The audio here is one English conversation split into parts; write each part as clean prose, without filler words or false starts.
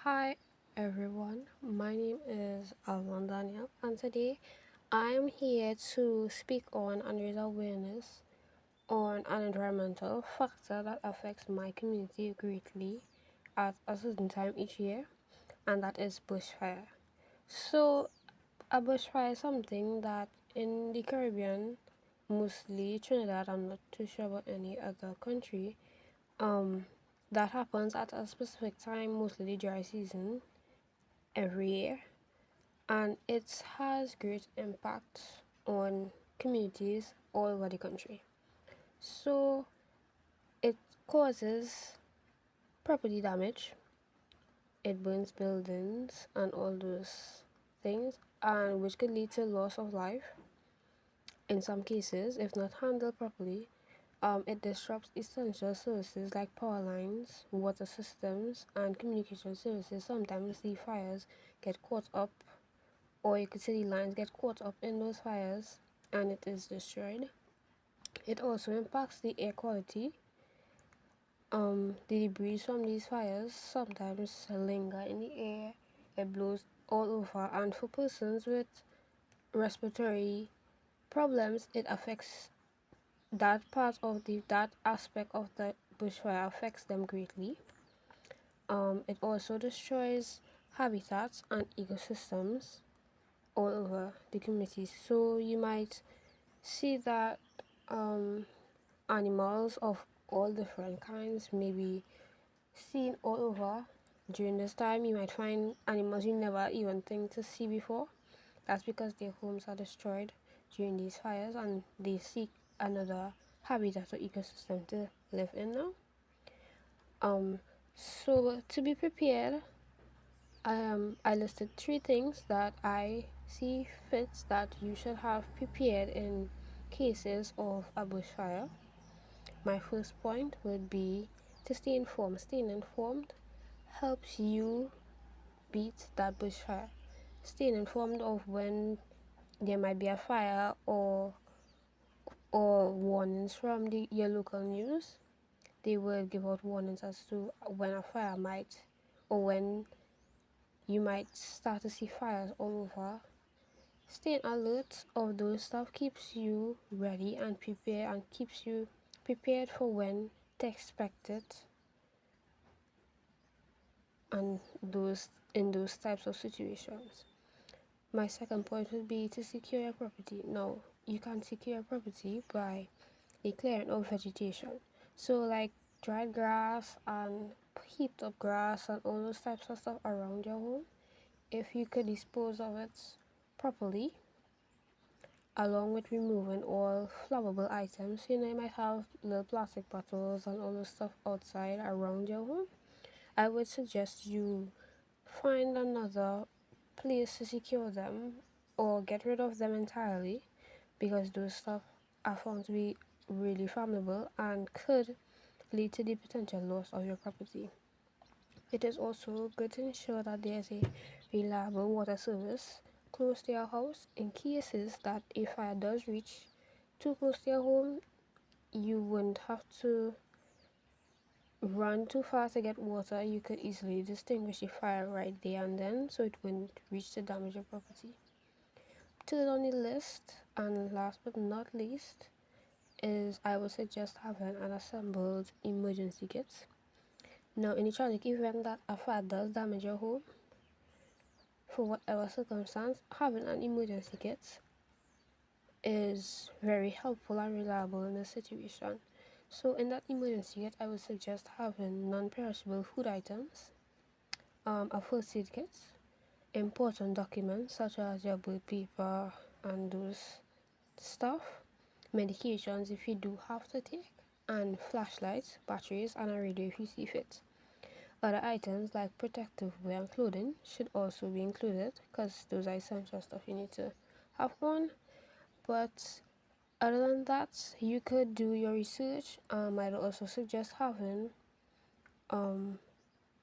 Hi everyone, my name is Alman Daniel, and today I am here to speak on and raise awareness on an environmental factor that affects my community greatly at a certain time each year, and that is bushfire. So, a bushfire is something that in the Caribbean, mostly Trinidad, I'm not too sure about any other country, um, that happens at a specific time, mostly the dry season every year, and it has great impact on communities all over the country. So it causes property damage, it burns buildings and all those things, and which could lead to loss of life in some cases if not handled properly. It disrupts essential services like power lines, water systems, and communication services. Sometimes the fires get caught up, or you could say the lines get caught up in those fires and it is destroyed. It also impacts the air quality. The debris from these fires sometimes linger in the air. It blows all over, and for persons with respiratory problems, it affects that aspect of the bushfire affects them greatly. It also destroys habitats and ecosystems all over the community. So you might see that um, animals of all different kinds may be seen all over. During this time, you might find animals you never even think to see before. That's because their homes are destroyed during these fires and they seek another habitat or ecosystem to live in now. Um, so to be prepared, I listed three things that I see fits that you should have prepared in cases of a bushfire. My first point would be to stay informed. Staying informed helps you beat that bushfire. Staying informed of when there might be a fire or warnings from your local news. They will give out warnings as to when a fire might or when you might start to see fires all over. Staying alert of those stuff keeps you ready and prepared and keeps you prepared for when to expect it and those in those types of situations. My second point would be to secure your property. Now, you can secure your property by the clearing of vegetation. So, like dried grass and heaped up grass and all those types of stuff around your home. If you could dispose of it properly, along with removing all flammable items, you might have little plastic bottles and all those stuff outside around your home. I would suggest you find another place to secure them or get rid of them entirely because those stuff are found to be really flammable and could lead to the potential loss of your property. It is also good to ensure that there is a reliable water service close to your house in cases that a fire does reach too close to your home. You wouldn't have to run too far to get water. You could easily distinguish the fire right there and then, so it wouldn't reach to damage your property. Third on the list, and last but not least, is I would suggest having an assembled emergency kit. Now, in the tragic event that a fire does damage your home, for whatever circumstance, having an emergency kit is very helpful and reliable in this situation. So, in that emergency kit, I would suggest having non perishable food items, a first aid kit, important documents such as your birth paper and those stuff, medications if you do have to take, and flashlights, batteries, and a radio if you see fit. Other items like protective wear and clothing should also be included because those are essential stuff you need to have on. But other than that, you could do your research. I'd also suggest having um,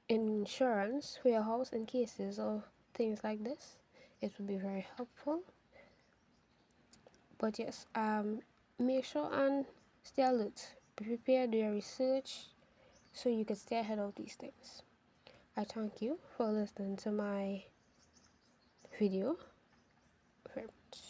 insurance for your house in cases of things like this. It would be very helpful. But yes, make sure and stay alert. Be prepared, do your research so you can stay ahead of these things. I thank you for listening to my video very much.